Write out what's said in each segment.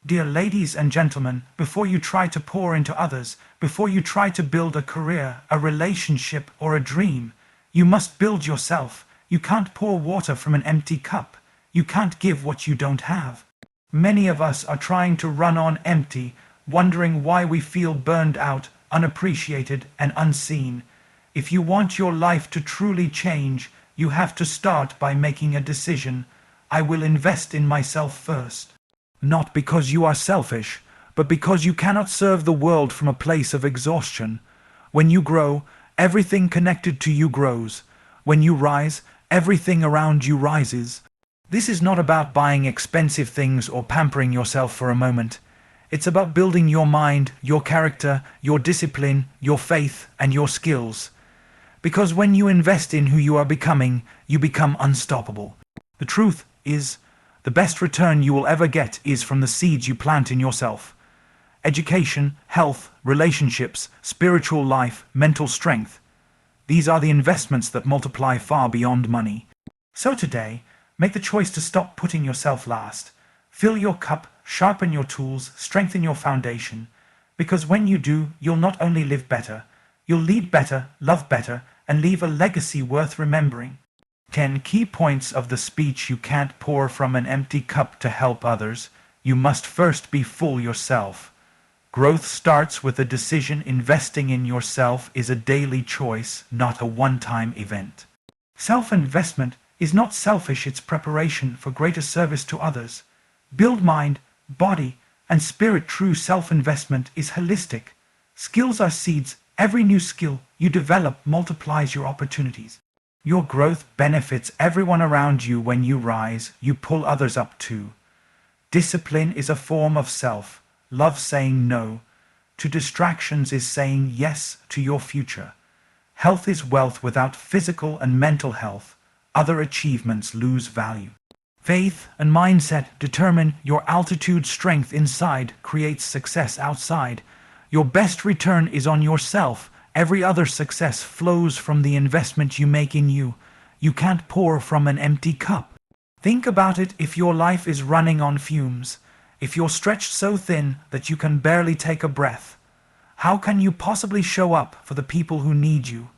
Dear ladies and gentlemen, before you try to pour into others, before you try to build a career, a relationship, or a dream, you must build yourself. You can't pour water from an empty cup. You can't give what you don't have. Many of us are trying to run on empty, wondering why we feel burned out, unappreciated, and unseen. If you want your life to truly change, you have to start by making a decision. I will invest in myself first. Not because you are selfish, but because you cannot serve the world from a place of exhaustion. When you grow, everything connected to you grows. When you rise, everything around you rises. This is not about buying expensive things or pampering yourself for a moment. It's about building your mind, your character, your discipline, your faith, and your skills. Because when you invest in who you are becoming, you become unstoppable. The truth is, the best return you will ever get is from the seeds you plant in yourself. Education, health, relationships, spiritual life, mental strength. These are the investments that multiply far beyond money. So today, make the choice to stop putting yourself last. Fill your cup, sharpen your tools, strengthen your foundation. Because when you do, you'll not only live better, you'll lead better, love better, and leave a legacy worth remembering. 10 key points of the speech: you can't pour from an empty cup to help others. You must first be full yourself. Growth starts with a decision. Investing in yourself is a daily choice, not a one-time event. Self-investment is not selfish, it's preparation for greater service to others. Build mind, body, and spirit. True self-investment is holistic. Skills are seeds. Every new skill you develop multiplies your opportunities. Your growth benefits everyone around you. When you rise, you pull others up too. Discipline is a form of self-love. Saying no to distractions is saying yes to your future. Health is wealth. Without physical and mental health, other achievements lose value. Faith and mindset determine your altitude. Strength inside creates success outside. Your best return is on yourself. Every other success flows from the investment you make in you. You can't pour from an empty cup. Think about it. If your life is running on fumes, if you're stretched so thin that you can barely take a breath, how can you possibly show up for the people who need you?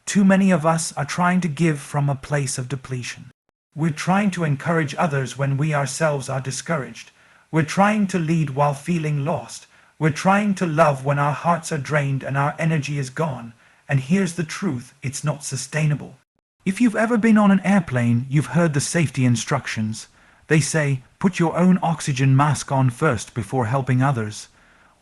Too many of us are trying to give from a place of depletion. We're trying to encourage others when we ourselves are discouraged. We're trying to lead while feeling lost. We're trying to love when our hearts are drained and our energy is gone. And here's the truth: it's not sustainable. If you've ever been on an airplane, you've heard the safety instructions. They say, put your own oxygen mask on first before helping others.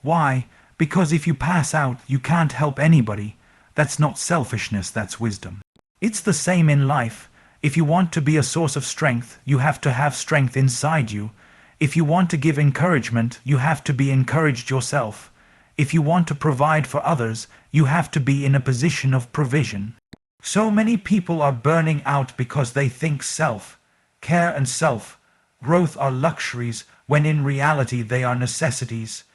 Why? Because if you pass out, you can't help anybody. That's not selfishness, that's wisdom. It's the same in life. If you want to be a source of strength, you have to have strength inside you. If you want to give encouragement, you have to be encouraged yourself. If you want to provide for others, you have to be in a position of provision. So many people are burning out because they think self-care and self-growth are luxuries, when in reality they are necessities.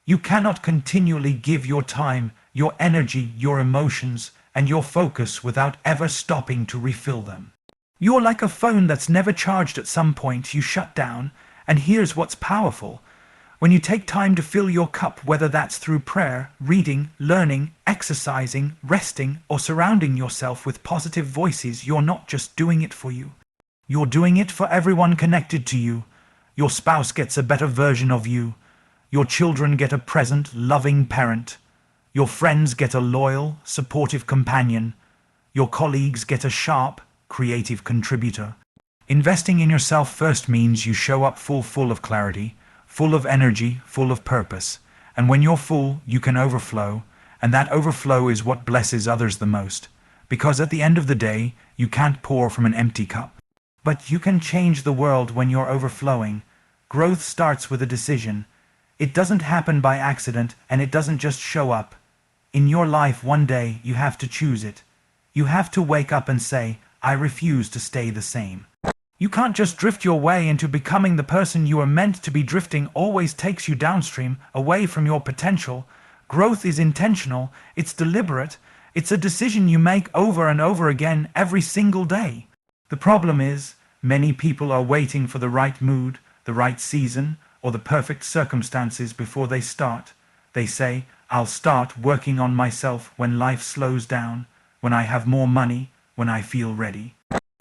You cannot continually give your time, your energy, your emotions, and your focus without ever stopping to refill them. You're like a phone that's never charged. At some point you shut down. And here's what's powerful. When you take time to fill your cup, whether that's through prayer, reading, learning, exercising, resting, or surrounding yourself with positive voices, you're not just doing it for you. You're doing it for everyone connected to you. Your spouse gets a better version of you. Your children get a present, loving parent. Your friends get a loyal, supportive companion. Your colleagues get a sharp, creative contributor. Investing in yourself first means you show up full of clarity, full of energy, full of purpose. And when you're full, you can overflow, and that overflow is what blesses others the most. Because at the end of the day, you can't pour from an empty cup. But you can change the world when you're overflowing. Growth starts with a decision. It doesn't happen by accident, and it doesn't just show up. In your life one day, you have to choose it. You have to wake up and say, I refuse to stay the same. You can't just drift your way into becoming the person you are meant to be. Drifting always takes you downstream, away from your potential. Growth is intentional, it's deliberate, it's a decision you make over and over again every single day. The problem is, many people are waiting for the right mood, the right season, or the perfect circumstances before they start. They say, I'll start working on myself when life slows down, when I have more money, when I feel ready.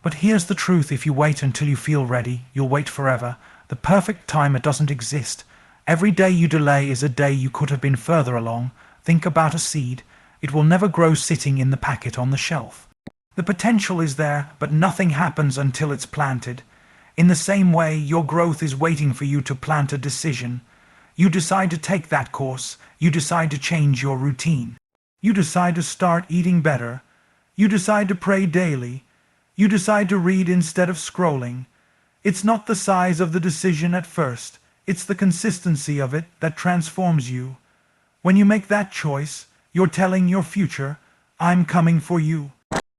But here's the truth: if you wait until you feel ready, you'll wait forever. The perfect time, it doesn't exist. Every day you delay is a day you could have been further along. Think about a seed. It will never grow sitting in the packet on the shelf. The potential is there, but nothing happens until it's planted. In the same way, your growth is waiting for you to plant a decision. You decide to take that course. You decide to change your routine. You decide to start eating better. You decide to pray daily. You decide to read instead of scrolling. It's not the size of the decision at first. It's the consistency of it that transforms you. When you make that choice, you're telling your future, I'm coming for you.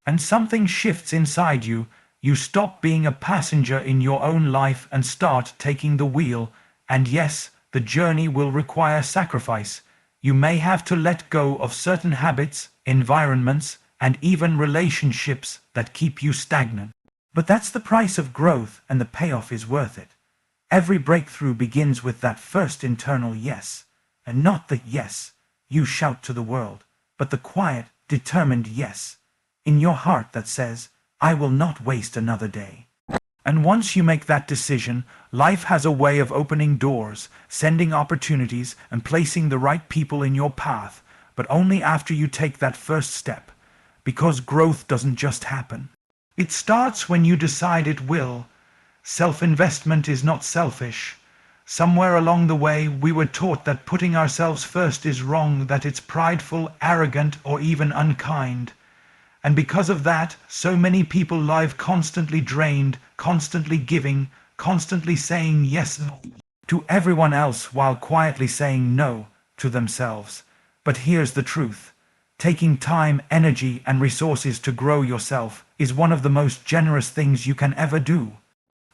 And something shifts inside you. You stop being a passenger in your own life and start taking the wheel. And yes, the journey will require sacrifice. You may have to let go of certain habits, environments, and even relationships that keep you stagnant. But that's the price of growth, and the payoff is worth it. Every breakthrough begins with that first internal yes, and not the yes you shout to the world, but the quiet, determined yes in your heart that says, I will not waste another day. And once you make that decision, life has a way of opening doors, sending opportunities, and placing the right people in your path, but only after you take that first step. Because growth doesn't just happen. It starts when you decide it will. Self-investment is not selfish. Somewhere along the way, we were taught that putting ourselves first is wrong, that it's prideful, arrogant, or even unkind. And because of that, so many people live constantly drained, constantly giving, constantly saying yes to everyone else while quietly saying no to themselves. But here's the truth. Taking time, energy, and resources to grow yourself is one of the most generous things you can ever do.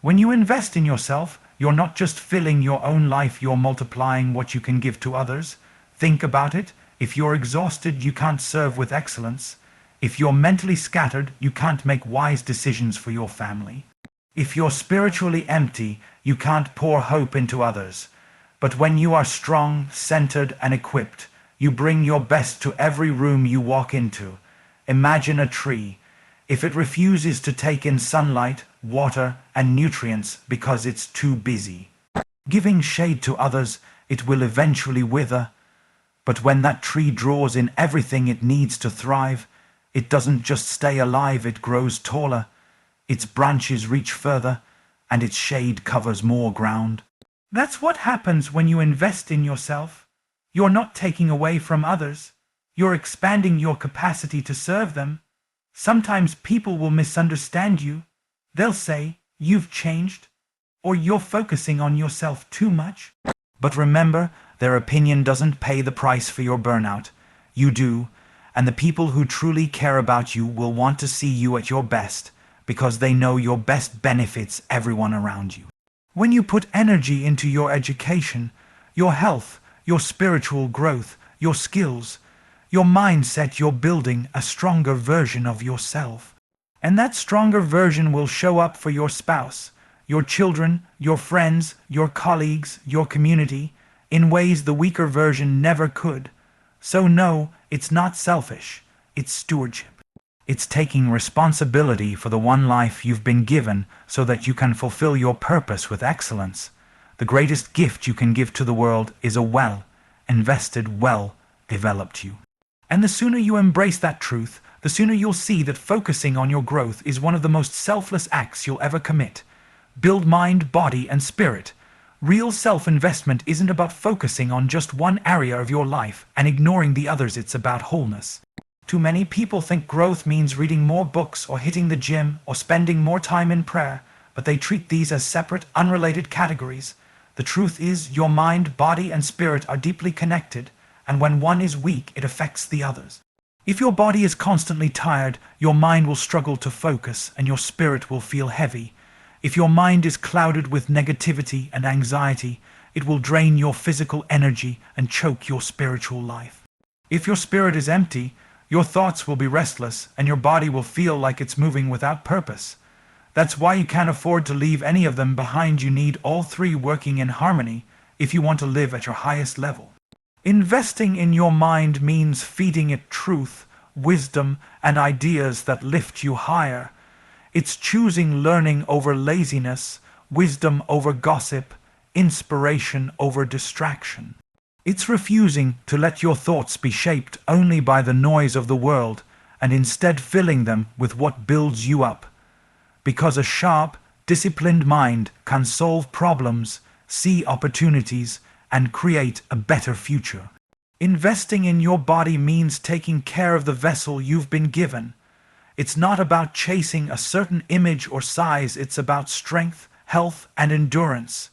When you invest in yourself, you're not just filling your own life, you're multiplying what you can give to others. Think about it. If you're exhausted, you can't serve with excellence. If you're mentally scattered, you can't make wise decisions for your family. If you're spiritually empty, you can't pour hope into others. But when you are strong, centered, and equipped, you bring your best to every room you walk into. Imagine a tree. If it refuses to take in sunlight, water, and nutrients because it's too busy giving shade to others, it will eventually wither. But when that tree draws in everything it needs to thrive, it doesn't just stay alive, it grows taller. Its branches reach further, and its shade covers more ground. That's what happens when you invest in yourself. You're not taking away from others. You're expanding your capacity to serve them. Sometimes people will misunderstand you. They'll say, you've changed, or you're focusing on yourself too much. But remember, their opinion doesn't pay the price for your burnout. You do, and the people who truly care about you will want to see you at your best, because they know your best benefits everyone around you. When you put energy into your education, your health, your spiritual growth, your skills, your mindset, you're building a stronger version of yourself. And that stronger version will show up for your spouse, your children, your friends, your colleagues, your community, in ways the weaker version never could. So no, it's not selfish. It's stewardship. It's taking responsibility for the one life you've been given so that you can fulfill your purpose with excellence. The greatest gift you can give to the world is a well-invested, well-developed you. And the sooner you embrace that truth, the sooner you'll see that focusing on your growth is one of the most selfless acts you'll ever commit. Build mind, body, and spirit. Real self-investment isn't about focusing on just one area of your life and ignoring the others. It's about wholeness. Too many people think growth means reading more books or hitting the gym or spending more time in prayer, but they treat these as separate, unrelated categories. The truth is, your mind, body, and spirit are deeply connected, and when one is weak, it affects the others. If your body is constantly tired, your mind will struggle to focus and your spirit will feel heavy. If your mind is clouded with negativity and anxiety, it will drain your physical energy and choke your spiritual life. If your spirit is empty, your thoughts will be restless and your body will feel like it's moving without purpose. That's why you can't afford to leave any of them behind. You need all three working in harmony. if you want to live at your highest level. Investing in your mind means feeding it truth, wisdom, and ideas that lift you higher. It's choosing learning over laziness, wisdom over gossip, inspiration over distraction. It's refusing to let your thoughts be shaped only by the noise of the world and instead filling them with what builds you up. Because a sharp, disciplined mind can solve problems, see opportunities, and create a better future. Investing in your body means taking care of the vessel you've been given. It's not about chasing a certain image or size, it's about strength, health, and endurance.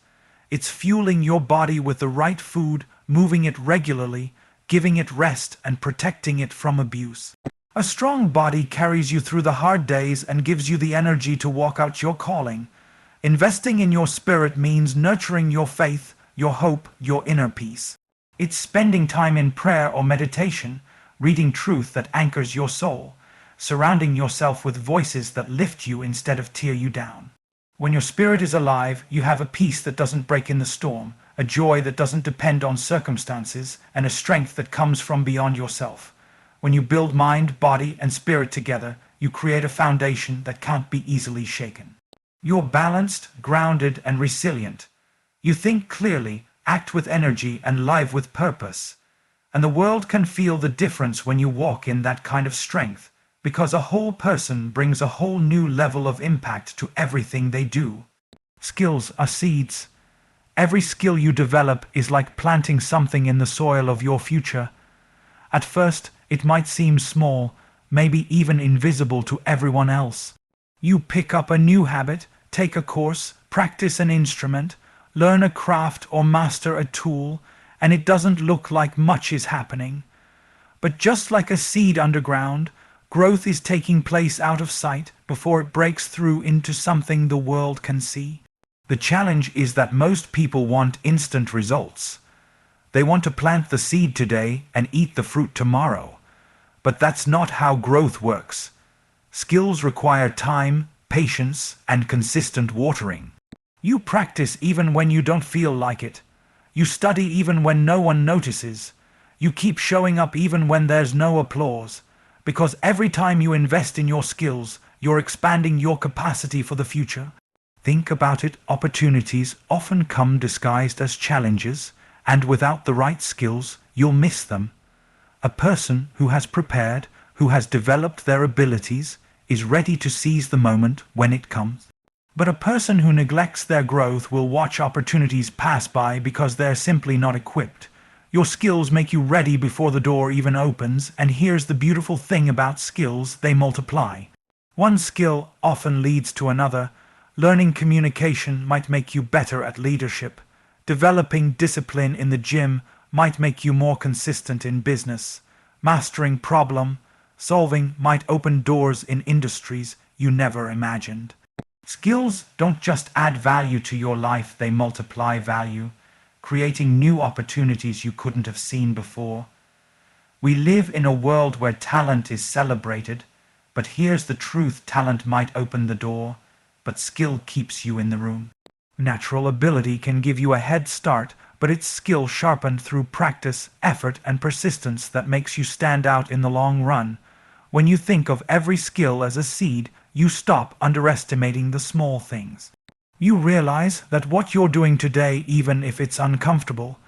It's fueling your body with the right food, moving it regularly, giving it rest, and protecting it from abuse. A strong body carries you through the hard days and gives you the energy to walk out your calling. Investing in your spirit means nurturing your faith, your hope, your inner peace. It's spending time in prayer or meditation, reading truth that anchors your soul, surrounding yourself with voices that lift you instead of tear you down. When your spirit is alive, you have a peace that doesn't break in the storm, a joy that doesn't depend on circumstances, and a strength that comes from beyond yourself. When you build mind, body, and spirit together, you create a foundation that can't be easily shaken. You're balanced, grounded, and resilient. You think clearly, act with energy, and live with purpose. And the world can feel the difference when you walk in that kind of strength, because a whole person brings a whole new level of impact to everything they do. Skills are seeds. Every skill you develop is like planting something in the soil of your future. At first, it might seem small, maybe even invisible to everyone else. You pick up a new habit, take a course, practice an instrument, learn a craft or master a tool, and it doesn't look like much is happening. But just like a seed underground, growth is taking place out of sight before it breaks through into something the world can see. The challenge is that most people want instant results. They want to plant the seed today and eat the fruit tomorrow. But that's not how growth works. Skills require time, patience, and consistent watering. You practice even when you don't feel like it. You study even when no one notices. You keep showing up even when there's no applause. Because every time you invest in your skills, you're expanding your capacity for the future. Think about it, opportunities often come disguised as challenges, and without the right skills, you'll miss them. A person who has prepared, who has developed their abilities, is ready to seize the moment when it comes. But a person who neglects their growth will watch opportunities pass by because they're simply not equipped. Your skills make you ready before the door even opens, and here's the beautiful thing about skills: they multiply. One skill often leads to another. Learning communication might make you better at leadership. Developing discipline in the gym might make you more consistent in business. Mastering problem solving might open doors in industries you never imagined. Skills don't just add value to your life, they multiply value, creating new opportunities you couldn't have seen before. We live in a world where talent is celebrated, but here's the truth: talent might open the door, but skill keeps you in the room. Natural ability can give you a head start, but it's skill sharpened through practice, effort, and persistence that makes you stand out in the long run. When you think of every skill as a seed, you stop underestimating the small things. You realize that what you're doing today, even if it's uncomfortable,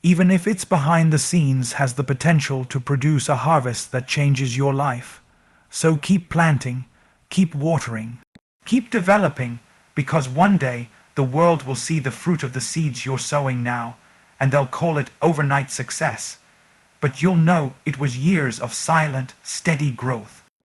even if it's behind the scenes, has the potential to produce a harvest that changes your life. So keep planting, keep watering, keep developing, because one day the world will see the fruit of the seeds you're sowing now, and they'll call it overnight success. But you'll know it was years of silent, steady growth.